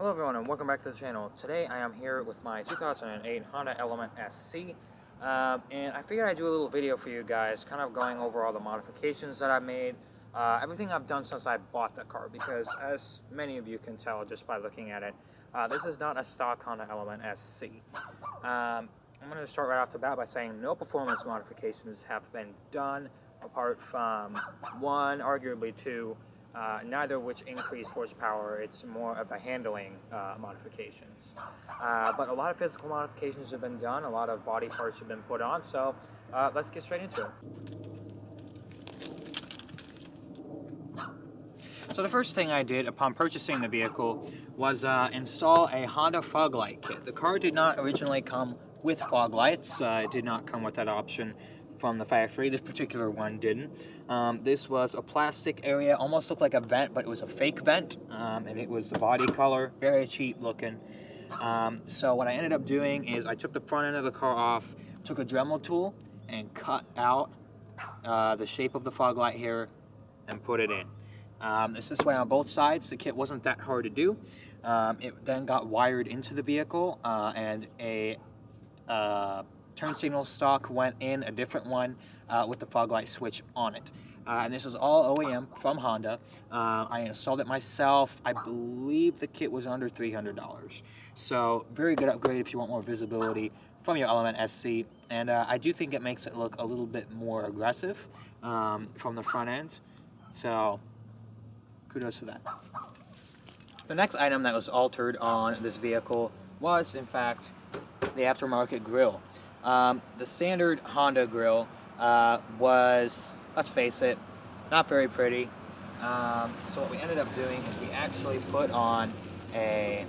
Hello everyone and welcome back to the channel. Today I am here with my 2008 Honda Element SC and I figured I'd do a little video for you guys kind of going over all the modifications that I've made, everything I've done since I bought the car, because as many of you can tell just by looking at it, this is not a stock Honda Element SC. I'm going to start right off the bat by saying no performance modifications have been done apart from one, arguably two, neither of which increase horsepower. It's more of a handling modifications. But a lot of physical modifications have been done, a lot of body parts have been put on, so let's get straight into it. So the first thing I did upon purchasing the vehicle was install a Honda fog light kit. The car did not originally come with fog lights. It did not come with that option from the factory. This particular one didn't. This was a plastic area, almost looked like a vent, but it was a fake vent, and it was the body color, very cheap looking. So what I ended up doing is I took the front end of the car off, took a Dremel tool, and cut out the shape of the fog light here and put it in. It's this way on both sides. The kit wasn't that hard to do. It then got wired into the vehicle, and a turn signal stock went in, a different one with the fog light switch on it. And this is all OEM from Honda. I installed it myself. I believe the kit was under $300. So very good upgrade if you want more visibility from your Element SC. And I do think it makes it look a little bit more aggressive from the front end. So kudos to that. The next item that was altered on this vehicle was, in fact, the aftermarket grille. The standard Honda grille was, let's face it, not very pretty. So what we ended up doing is we actually put on a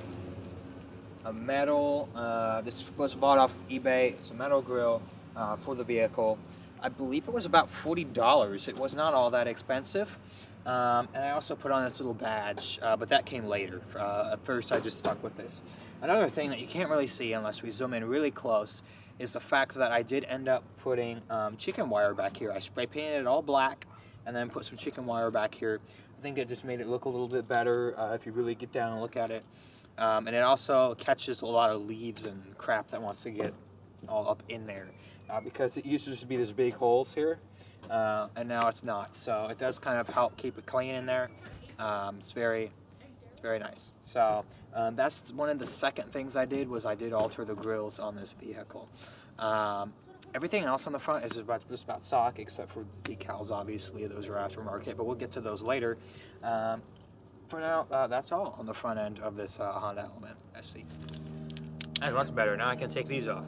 metal, this was bought off eBay, it's a metal grille for the vehicle. I believe it was about $40. It was not all that expensive. And I also put on this little badge, but that came later. At first I just stuck with this. Another thing that you can't really see unless we zoom in really close is the fact that I did end up putting chicken wire back here. I spray painted it all black and then put some chicken wire back here. I think it just made it look a little bit better if you really get down and look at it. And it also catches a lot of leaves and crap that wants to get all up in there. Because it used to just be these big holes here, and now it's not. So it does kind of help keep it clean in there. It's very nice. So that's one of the second things I did, was I did alter the grills on this vehicle. Everything else on the front is just about stock, except for decals, obviously. Those are aftermarket, but we'll get to those later. For now, that's all on the front end of this Honda Element SC. That's much better. Now I can take these off.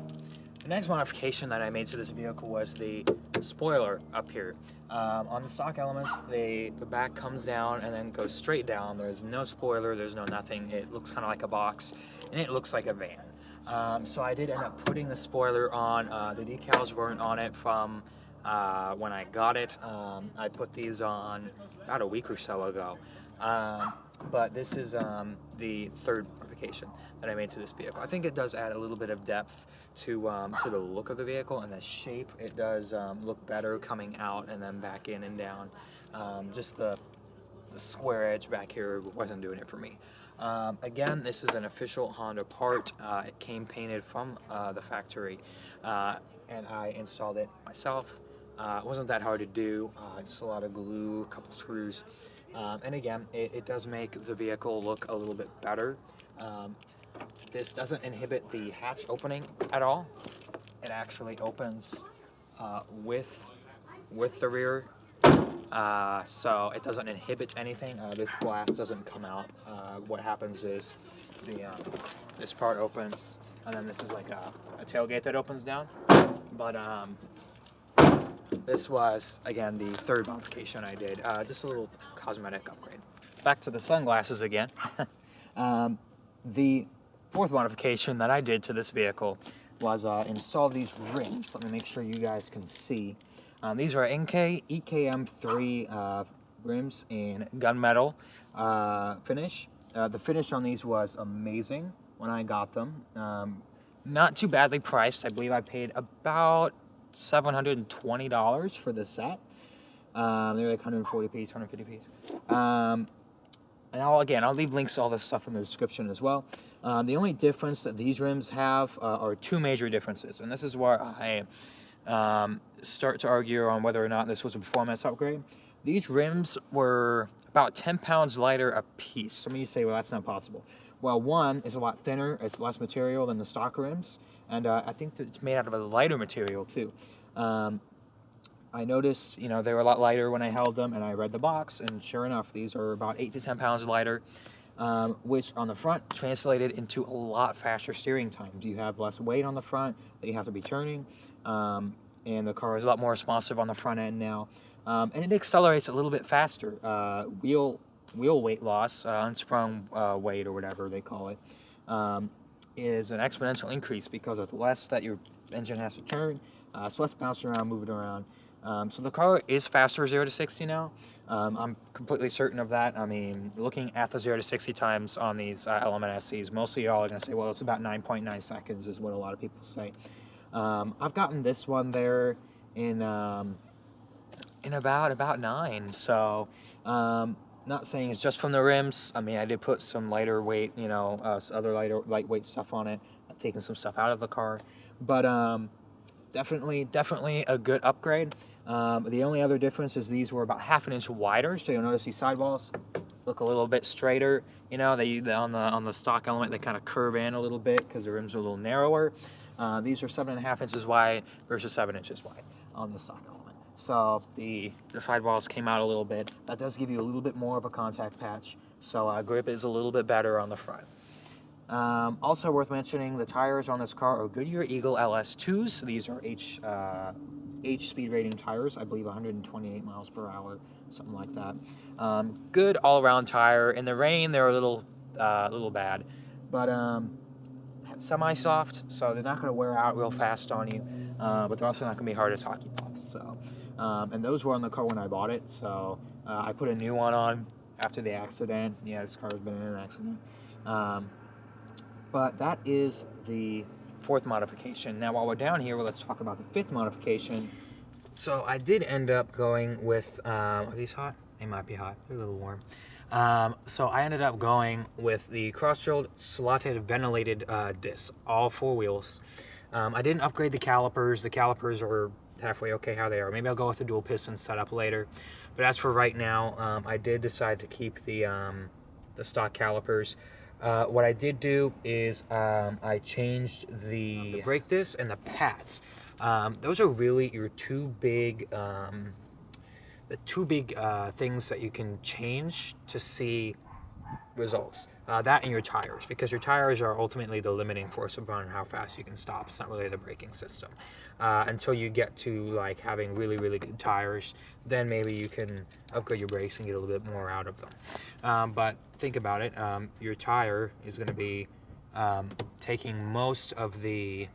The next modification that I made to this vehicle was the spoiler up here. On the stock Elements, the back comes down and then goes straight down. There's no spoiler, there's no nothing. It looks kind of like a box, and it looks like a van. So I did end up putting the spoiler on. The decals weren't on it from when I got it. I put these on about a week or so ago. But this is the third modification that I made to this vehicle. I think it does add a little bit of depth to the look of the vehicle and the shape. It does look better coming out and then back in and down. Just the square edge back here wasn't doing it for me. Again, this is an official Honda part. It came painted from the factory, and I installed it myself. It wasn't that hard to do, just a lot of glue, a couple screws. And again, it does make the vehicle look a little bit better. This doesn't inhibit the hatch opening at all. It actually opens with the rear, so it doesn't inhibit anything. This glass doesn't come out. What happens is this part opens, and then this is like a tailgate that opens down. But this was, again, the third modification I did, just a little cosmetic upgrade. Back to the sunglasses again. The fourth modification that I did to this vehicle was install these rings. Let me make sure you guys can see. These are EKM3 rims in gunmetal finish. The finish on these was amazing when I got them. Not too badly priced. I believe I paid about $720 for the set. They were like 140 piece, 150 piece. And I'll leave links to all this stuff in the description as well. The only difference that these rims have are two major differences, and this is where I start to argue on whether or not this was a performance upgrade. These rims were about 10 pounds lighter a piece. Some of you say, well, that's not possible. Well, one is a lot thinner, it's less material than the stock rims, and I think that it's made out of a lighter material too. I noticed, they were a lot lighter when I held them, and I read the box, and sure enough, these are about 8 to 10 pounds lighter, which on the front translated into a lot faster steering times. You have less weight on the front that you have to be turning, and the car is a lot more responsive on the front end now, and it accelerates a little bit faster. Wheel weight loss, unsprung weight or whatever they call it, is an exponential increase because of the less that your engine has to turn. It's less bouncing around, moving around. So the car is faster 0 to 60 now. I'm completely certain of that. I mean, looking at the 0 to 60 times on these Element SCs, most of y'all are going to say, well, it's about 9.9 seconds is what a lot of people say. I've gotten this one there in about 9. So not saying it's just from the rims. I mean, I did put some lighter weight, other lightweight stuff on it. I've taken some stuff out of the car, but definitely a good upgrade. The only other difference is these were about half an inch wider, so you'll notice these sidewalls look a little bit straighter. They on the stock Element, they kind of curve in a little bit because the rims are a little narrower. These are 7.5 inches wide versus 7 inches wide on the stock Element. So the sidewalls came out a little bit. That does give you a little bit more of a contact patch, so grip is a little bit better on the front. Also worth mentioning, the tires on this car are Goodyear Eagle LS2s. These are H speed rating tires, I believe 128 miles per hour, something like that. Good all-around tire. In the rain, they're a little bad, but semi-soft, so they're not going to wear out real fast on you, but they're also not going to be hard as hockey pucks. So, and those were on the car when I bought it, so I put a new one on after the accident. Yeah, this car's been in an accident. But that is the 4th modification. Now, while we're down here, let's talk about the 5th modification. So I did end up going with, are these hot? They might be hot. They're a little warm. So I ended up going with the cross-drilled slotted ventilated discs, all 4 wheels. I didn't upgrade the calipers. The calipers are halfway okay how they are. Maybe I'll go with the dual piston setup later. But as for right now, I did decide to keep the stock calipers. What I did do is I changed the brake discs and the pads. Those are really your two big things that you can change to see results. That and your tires, because your tires are ultimately the limiting force upon how fast you can stop. It's not really the braking system. Until you get to like having really good tires, then maybe you can upgrade your brakes and get a little bit more out of them. But think about it, your tire is going to be taking most of the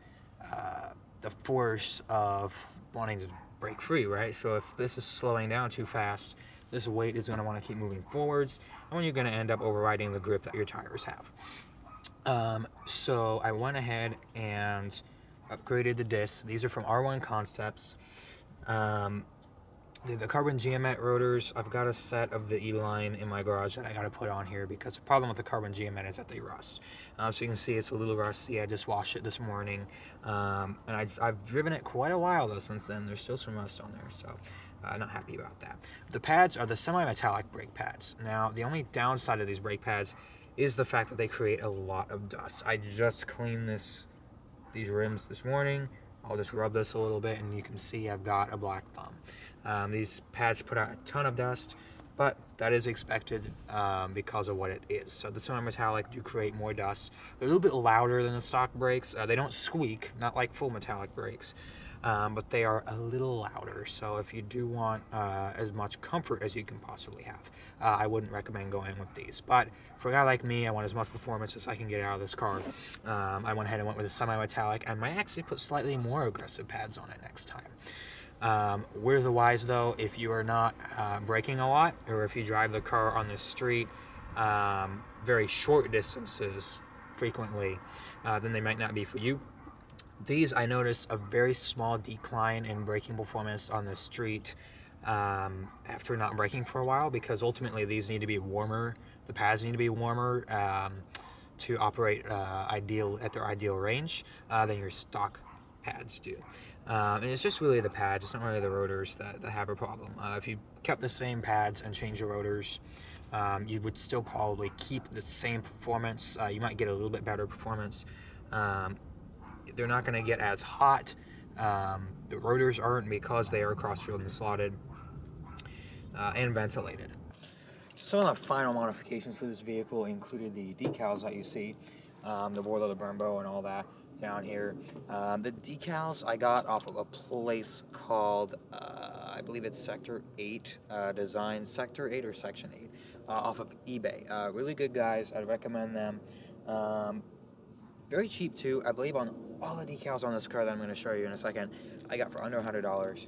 force of wanting to break free, right? So if this is slowing down too fast, this weight is going to want to keep moving forwards, and you're going to end up overriding the grip that your tires have. So I went ahead and upgraded the discs. These are from R1 Concepts. The carbon geomet rotors, I've got a set of the E-line in my garage that I got to put on here because the problem with the carbon geomet is that they rust. So you can see it's a little rusty. I just washed it this morning, and I've driven it quite a while though since then. There's still some rust on there, so not happy about that. The pads are the semi-metallic brake pads. Now, the only downside of these brake pads is the fact that they create a lot of dust. I just cleaned these rims this morning. I'll just rub this a little bit and you can see I've got a black thumb. These pads put out a ton of dust, but that is expected because of what it is. So the semi-metallic do create more dust. They're a little bit louder than the stock brakes. They don't squeak, not like full metallic brakes, but they are a little louder. So if you do want as much comfort as you can possibly have, I wouldn't recommend going with these. But for a guy like me, I want as much performance as I can get out of this car. I went ahead and went with a semi-metallic, and might actually put slightly more aggressive pads on it next time. We're the wise though, if you are not braking a lot, or if you drive the car on the street very short distances frequently, then they might not be for you. These, I noticed a very small decline in braking performance on the street after not braking for a while, because ultimately these need to be warmer the pads need to be warmer to operate at their ideal range than your stock pads do. And it's just really the pads, it's not really the rotors that have a problem. If you kept the same pads and changed the rotors, you would still probably keep the same performance. You might get a little bit better performance. They're not going to get as hot. The rotors aren't, because they are cross-drilled and slotted and ventilated. Some of the final modifications for this vehicle included the decals that you see, the Borla, the Brembo, and all that down here. The decals I got off of a place called, I believe it's Sector 8 Design, Sector 8 or Section 8, off of eBay. Really good guys, I'd recommend them. Very cheap too. I believe on all the decals on this car that I'm going to show you in a second, I got for under $100,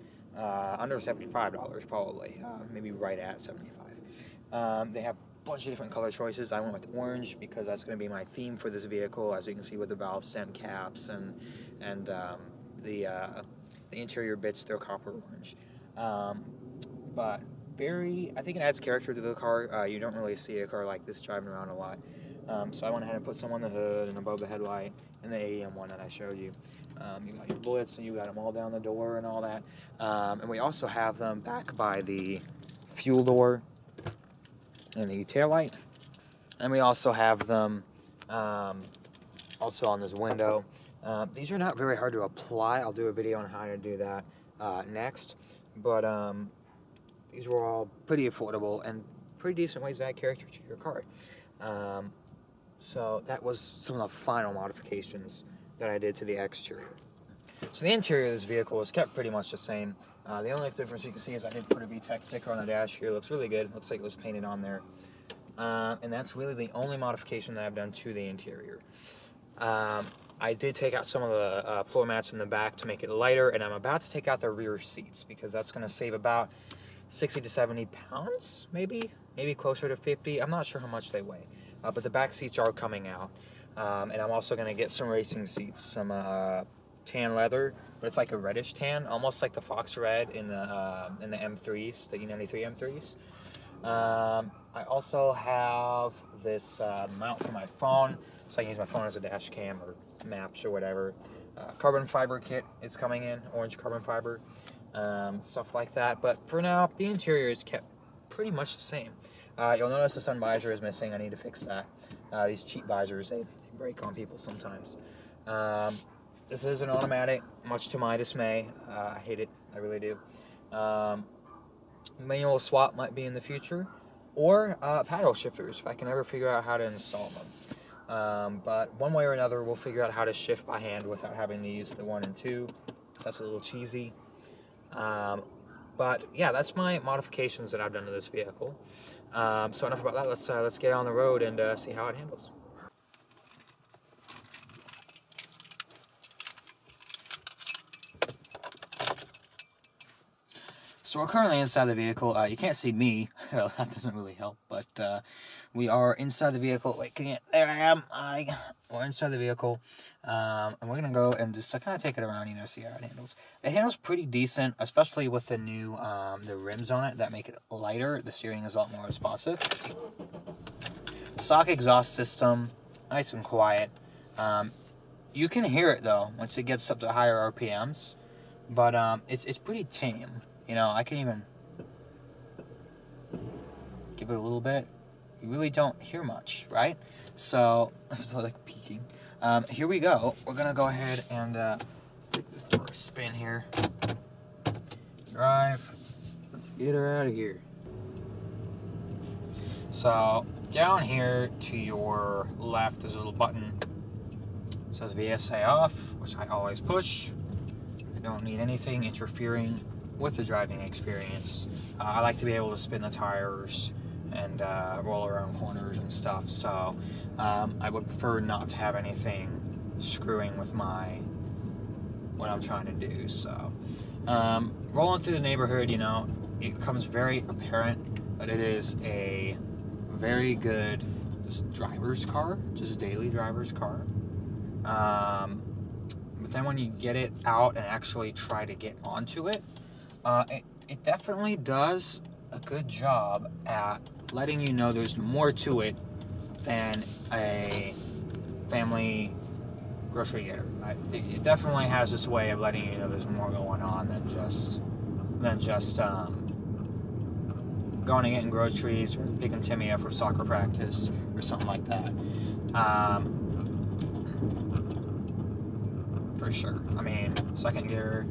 under $75 probably, maybe right at 75. They have a bunch of different color choices. I went with orange because that's going to be my theme for this vehicle, as you can see with the valve stem caps and the interior bits, they're copper orange. But I think it adds character to the car. You don't really see a car like this driving around a lot. So I went ahead and put some on the hood and above the headlight and the AEM one that I showed you. You got your bullets and you got them all down the door and all that. And we also have them back by the fuel door and the taillight. And we also have them also on this window. These are not very hard to apply. I'll do a video on how to do that next. But these were all pretty affordable and pretty decent ways to add character to your car. So that was some of the final modifications that I did to the exterior. So the interior of this vehicle was kept pretty much the same. The only difference you can see is I did put a VTEC sticker on the dash here. It looks really good. Looks like it was painted on there. And that's really the only modification that I've done to the interior. I did take out some of the floor mats in the back to make it lighter, and I'm about to take out the rear seats because that's going to save about 60 to 70 pounds, maybe closer to 50. I'm not sure how much they weigh. But the back seats are coming out, and I'm also going to get some racing seats, some tan leather, but it's like a reddish tan, almost like the Fox Red in the M3s, the E93 M3s. I also have this mount for my phone, so I can use my phone as a dash cam or maps or whatever. Carbon fiber kit is coming in, orange carbon fiber, stuff like that. But for now, the interior is kept pretty much the same. You'll notice the sun visor is missing. I need to fix that. These cheap visors, they break on people sometimes. This is an automatic, much to my dismay. I hate it. I really do. Manual swap might be in the future, or paddle shifters if I can ever figure out how to install them. But one way or another, we'll figure out how to shift by hand without having to use the 1 and 2, because that's a little cheesy. But yeah, that's my modifications that I've done to this vehicle. So enough about that. Let's get on the road and see how it handles. So we're currently inside the vehicle. You can't see me. That doesn't really help. But we are inside the vehicle. Wait, there I am. We're inside the vehicle. And we're going to go and just kind of take it around, see how it handles. It handles pretty decent, especially with the new the rims on it that make it lighter. The steering is a lot more responsive. Stock exhaust system, nice and quiet. You can hear it, though, once it gets up to higher RPMs. But it's pretty tame. I can even give it a little bit. You really don't hear much, right? So, it's like peeking. Here we go. We're going to go ahead and take this for a spin here. Drive. Let's get her out of here. So, down here to your left, there's a little button. It says VSA off, which I always push. I don't need anything interfering with the driving experience. I like to be able to spin the tires and roll around corners and stuff, so I would prefer not to have anything screwing with what I'm trying to do. So rolling through the neighborhood, it becomes very apparent that it is a very good driver's car, just daily driver's car. But then when you get it out and actually try to get onto it, it definitely does a good job at letting you know there's more to it than a family grocery getter. It definitely has this way of letting you know there's more going on than just going and getting groceries or picking Timmy up for soccer practice or something like that. For sure. I mean, second gear,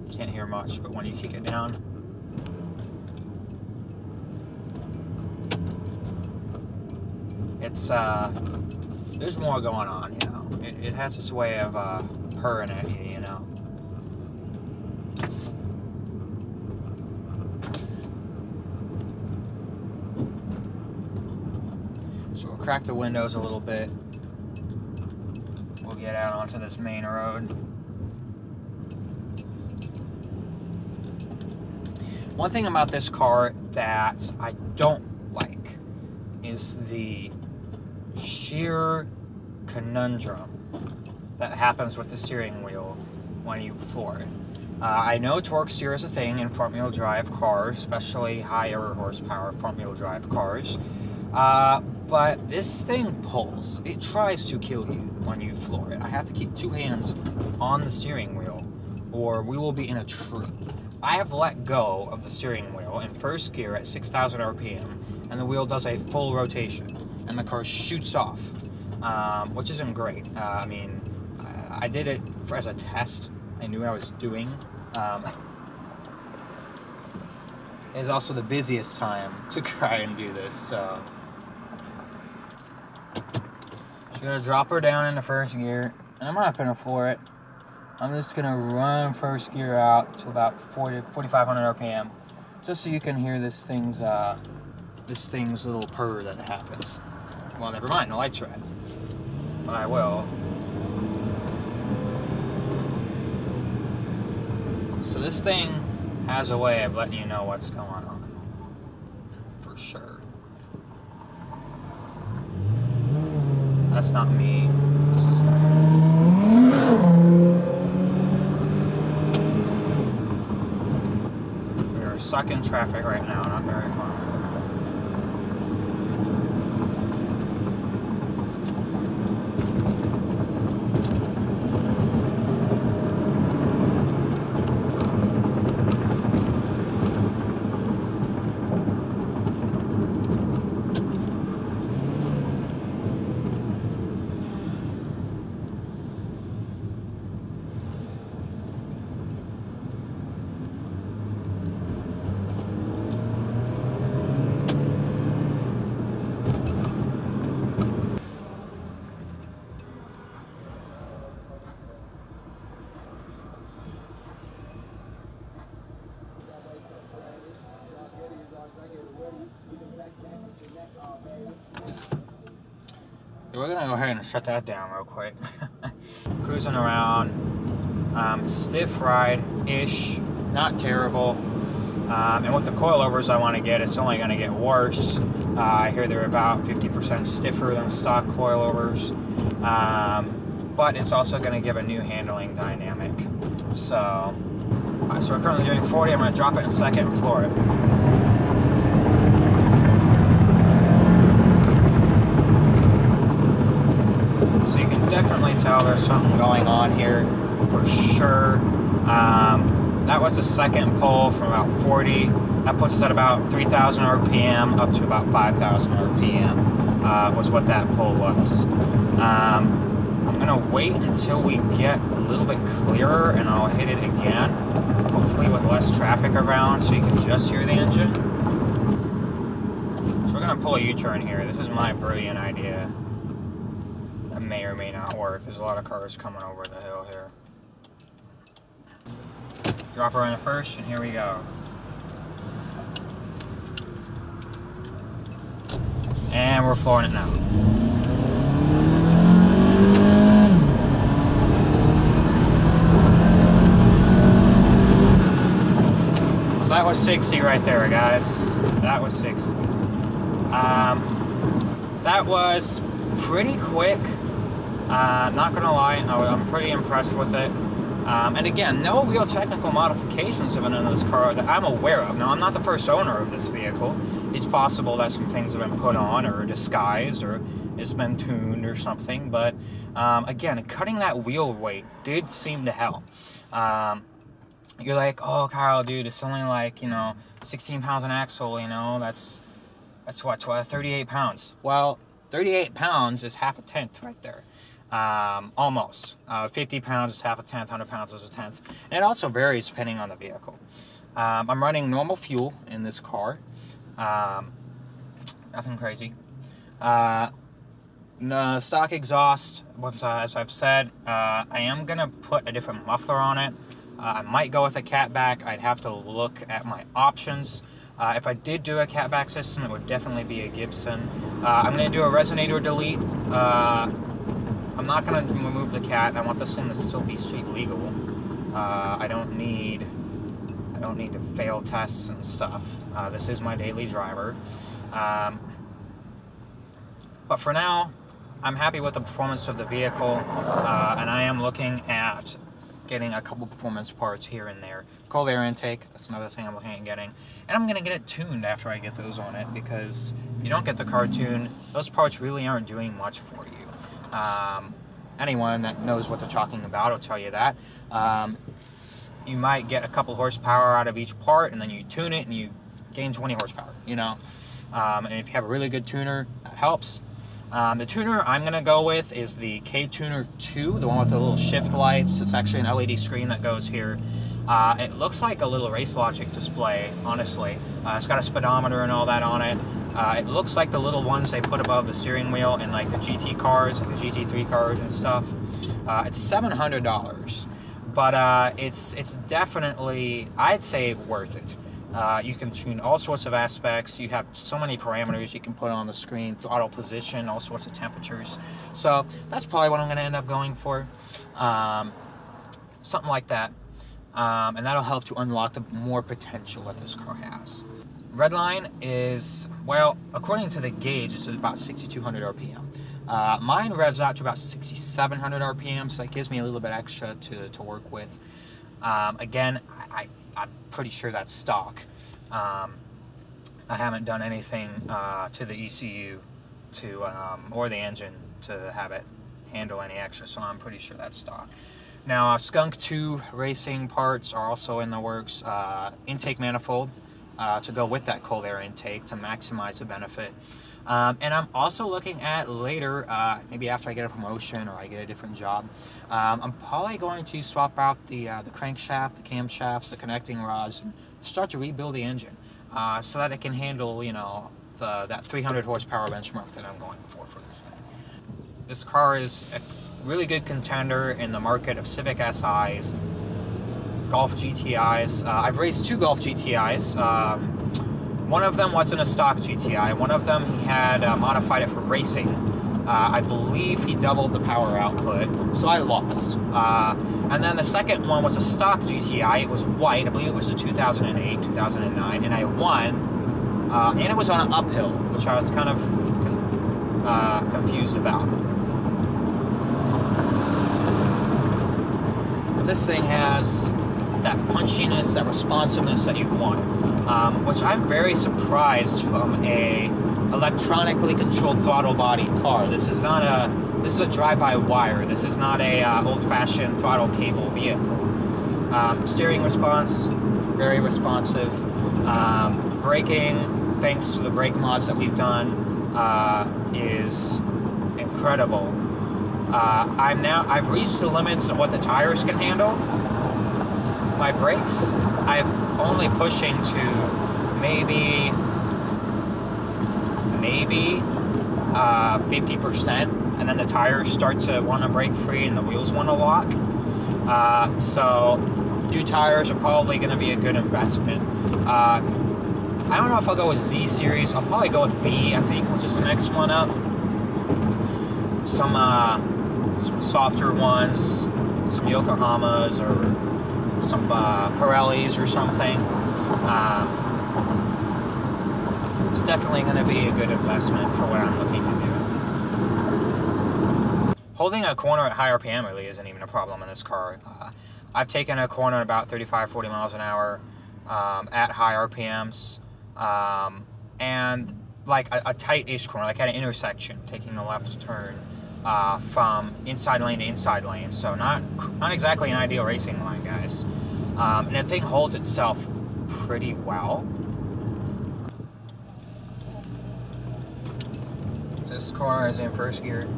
you can't hear much, but when you kick it down, it's there's more going on, you know. It has this way of purring at you, you know. So we'll crack the windows a little bit. We'll get out onto this main road. One thing about this car that I don't like is the sheer conundrum that happens with the steering wheel when you floor it. I know torque steer is a thing in front-wheel drive cars, especially higher horsepower front-wheel drive cars. But this thing pulls. It tries to kill you when you floor it. I have to keep two hands on the steering wheel or we will be in a tree. I have let go of the steering wheel in first gear at 6,000 RPM and the wheel does a full rotation and the car shoots off, which isn't great. I mean, I did it as a test. I knew what I was doing. It is also the busiest time to try and do this, so just gonna drop her down into first gear, and I'm not gonna floor it. I'm just gonna run first gear out to about 4,500 RPM, just so you can hear this thing's little purr that happens. Well, never mind, the light's red, but I will. So this thing has a way of letting you know what's going on, for sure. That's not me. This is not. We are stuck in traffic right now, not very far. We're gonna go ahead and shut that down real quick. Cruising around, stiff ride-ish, not terrible. And with the coilovers I want to get, it's only gonna get worse. I hear they're about 50% stiffer than stock coilovers, but it's also gonna give a new handling dynamic. So, alright, so we're currently doing 40. I'm gonna drop it in second and floor it. So you can definitely tell there's something going on here, for sure. That was the second pull from about 40. That puts us at about 3,000 RPM up to about 5,000 RPM was what that pull was. I'm gonna wait until we get a little bit clearer and I'll hit it again, hopefully with less traffic around so you can just hear the engine. So we're gonna pull a U-turn here. This is my brilliant idea. That may or may not work. There's a lot of cars coming over the hill here. Drop her in the first, and here we go. And we're flooring it now. So that was 60 right there, guys. That was 60. That was pretty quick. Not gonna lie, I'm pretty impressed with it. And again, no real technical modifications have been in this car that I'm aware of. Now, I'm not the first owner of this vehicle. It's possible that some things have been put on or disguised or it's been tuned or something. But again, cutting that wheel weight did seem to help. You're like, oh, Kyle, dude, it's only like, 16 pounds an axle, that's what, 38 pounds. Well, 38 pounds is half a tenth right there. Almost. 50 pounds is half a tenth, 100 pounds is a tenth. And it also varies depending on the vehicle. I'm running normal fuel in this car. Nothing crazy. No, stock exhaust, as I've said, I am going to put a different muffler on it. I might go with a catback. I'd have to look at my options. If I did do a catback system, it would definitely be a Gibson. I'm going to do a resonator delete. I'm not going to remove the cat. I want this thing to still be street legal. I don't need to fail tests and stuff. This is my daily driver. But for now, I'm happy with the performance of the vehicle, and I am looking at getting a couple performance parts here and there. Cold air intake, that's another thing I'm looking at getting. And I'm going to get it tuned after I get those on it, because if you don't get the car tuned, those parts really aren't doing much for you. Anyone that knows what they're talking about will tell you that. You might get a couple horsepower out of each part, and then you tune it and you gain 20 horsepower, And if you have a really good tuner, that helps. The tuner I'm going to go with is the K-Tuner 2, the one with the little shift lights. It's actually an LED screen that goes here. It looks like a little Race Logic display, honestly. It's got a speedometer and all that on it. It looks like the little ones they put above the steering wheel in like the GT cars, like the GT3 cars and stuff. It's $700, but it's definitely, I'd say, worth it. You can tune all sorts of aspects. You have so many parameters you can put on the screen, throttle position, all sorts of temperatures. So that's probably what I'm going to end up going for. Something like that. And that'll help to unlock the more potential that this car has. Redline is, well, according to the gauge, it's about 6,200 RPM. Mine revs out to about 6,700 RPM, so that gives me a little bit extra to work with. Again, I'm pretty sure that's stock. I haven't done anything to the ECU or the engine to have it handle any extra, so I'm pretty sure that's stock. Now, Skunk 2 racing parts are also in the works. Intake manifold to go with that cold air intake to maximize the benefit. And I'm also looking at later, maybe after I get a promotion or I get a different job, I'm probably going to swap out the crankshaft, the camshafts, the connecting rods, and start to rebuild the engine so that it can handle, that 300 horsepower benchmark that I'm going for this thing. This car is a really good contender in the market of Civic SIs, Golf GTIs. I've raced 2 Golf GTIs. One of them wasn't a stock GTI. One of them he had modified it for racing. I believe he doubled the power output, so I lost. And then the second one was a stock GTI. It was white. I believe it was a 2008, 2009, and I won. And it was on an uphill, which I was kind of confused about. But this thing has that punchiness, that responsiveness that you want, which I'm very surprised from a electronically controlled throttle body car. This is a drive-by-wire. This is not a old-fashioned throttle cable vehicle. Steering response, very responsive. Braking, thanks to the brake mods that we've done, is incredible. I've reached the limits of what the tires can handle. My brakes, I've only pushing to maybe 50%, and then the tires start to want to break free and the wheels want to lock. So new tires are probably going to be a good investment. I don't know if I'll go with Z series. I'll probably go with V, I think, which is the next one up. Some softer ones, some Yokohamas or some Pirellis or something. It's definitely going to be a good investment for what I'm looking to do. Holding a corner at high RPM really isn't even a problem in this car. I've taken a corner about 35, 40 miles an hour at high RPMs, and like a tight-ish corner, like at an intersection, taking the left turn from inside lane to inside lane. So not exactly an ideal racing line, guys. And the thing holds itself pretty well. This corner is in first gear.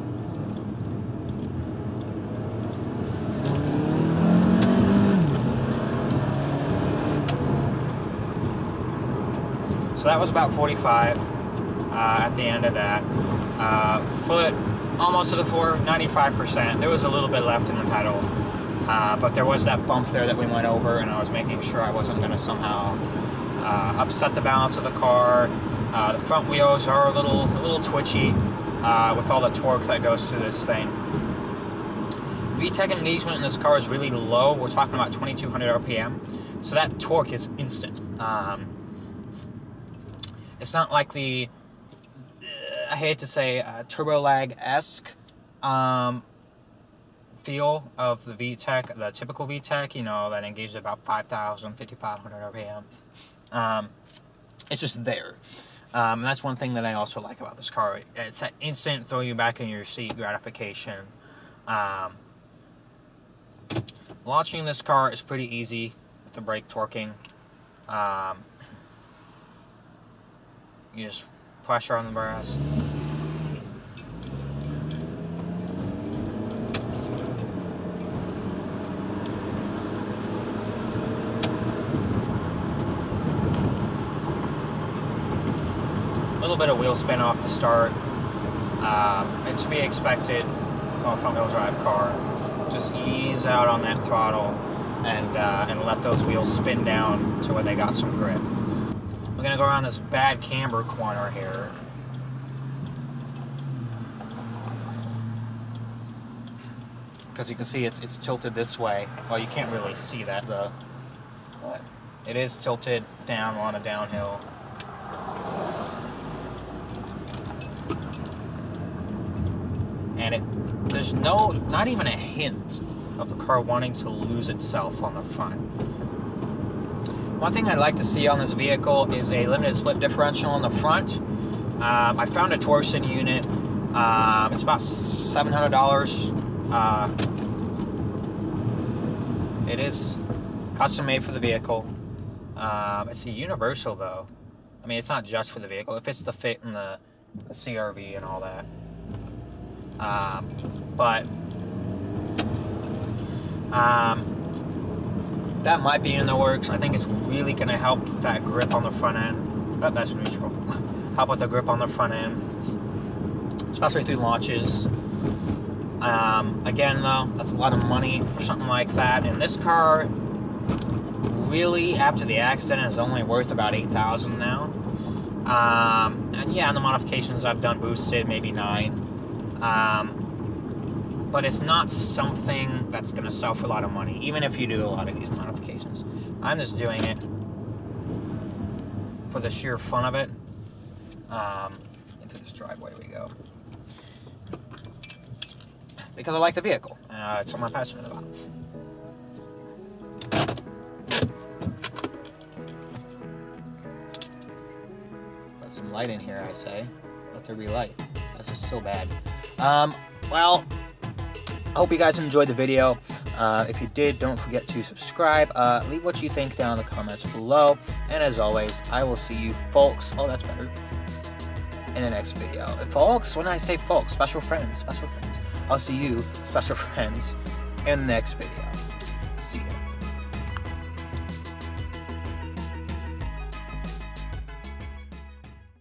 So that was about 45 at the end of that. Foot almost to the floor, 95%. There was a little bit left in the pedal, but there was that bump there that we went over, and I was making sure I wasn't going to somehow upset the balance of the car. The front wheels are a little twitchy with all the torque that goes through this thing. VTEC engagement in this car is really low. We're talking about 2200 RPM, so that torque is instant. It's not like the, I hate to say, turbo lag-esque feel of the VTEC, the typical VTEC, you know, that engages at about 5,000, 5,500 RPM. It's just there. And that's one thing that I also like about this car. It's that instant throw you back in your seat gratification. Launching this car is pretty easy with the brake torquing. You just pressure on the brass. A little bit of wheel spin off the start, and to be expected from a front-wheel drive car. Just ease out on that throttle and let those wheels spin down to where they got some grip. We're gonna go around this bad camber corner here. Because you can see it's tilted this way. Well, you can't really see that though, but it is tilted down on a downhill. And there's not even a hint of the car wanting to lose itself on the front. One thing I'd like to see on this vehicle is a limited slip differential on the front. I found a Torsen unit. It's about $700. It is custom made for the vehicle. It's a universal though. I mean, it's not just for the vehicle. It fits the fit in the CRV and all that. That might be in the works. I think it's really going to help that grip on the front end. Oh, that's neutral. Help with the grip on the front end, especially through launches. Again, though, that's a lot of money for something like that. And this car, really, after the accident, is only worth about $8,000 now. And yeah, the modifications I've done boosted, maybe 9. But it's not something that's going to sell for a lot of money, even if you do a lot of these modifications. I'm just doing it for the sheer fun of it. Into this driveway we go. Because I like the vehicle. It's something I'm passionate about. Put some light in here, I say. Let there be light. This is so bad. Well, I hope you guys enjoyed the video. If you did, don't forget to subscribe. Leave what you think down in the comments below. And as always, I will see you folks. Oh, that's better. In the next video. Folks, when I say folks, special friends. I'll see you, special friends, in the next video.